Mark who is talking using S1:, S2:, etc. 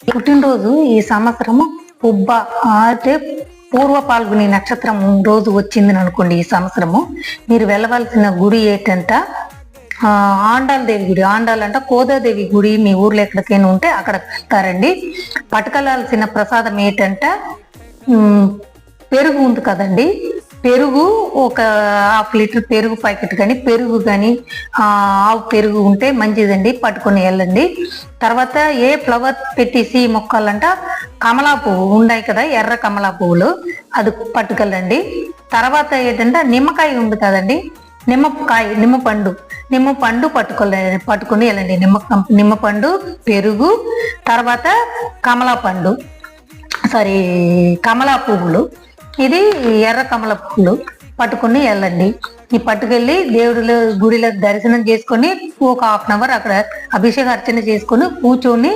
S1: పుట్టినరోజు ఈ సంవత్సరము పుబ్బ అంటే పూర్వ పాల్గొని నక్షత్రం రోజు వచ్చిందని అనుకోండి. ఈ సంవత్సరము మీరు వెళ్ళవలసిన గుడి ఏంటంట ఆండాలదేవి గుడి. ఆండాలంట కోదాదేవి గుడి. మీ ఊర్లో ఎక్కడికైనా ఉంటే అక్కడ వెళ్తారండి. పట్టుకెళ్లాల్సిన ప్రసాదం ఏంటంట పెరుగు ఉంది కదండి, పెరుగు ఒక 1/2 లీటర్ పెరుగు ప్యాకెట్ కానీ పెరుగు కానీ ఆవు పెరుగు ఉంటే మంచిదండి, పట్టుకొని వెళ్ళండి. తర్వాత ఏ ఫ్లవర్ పెట్టేసి మొక్కాలంట కమలా పువ్వు ఉన్నాయి కదా, ఎర్ర కమలా పువ్వులు, అది పట్టుకెళ్ళండి. తర్వాత ఏంటంటే నిమ్మకాయ ఉంది కదండి, నిమ్మపండు పట్టుకొని వెళ్ళండి. నిమ్మపండు, పెరుగు, తర్వాత కమలా పువ్వులు, ఇది ఎర్ర కమల పువ్వులు పట్టుకుని వెళ్ళండి. ఈ పట్టుకెళ్ళి గుడిలో దర్శనం చేసుకొని ఒక 1/2 అవర్ అక్కడ అభిషేక అర్చన చేసుకొని కూర్చొని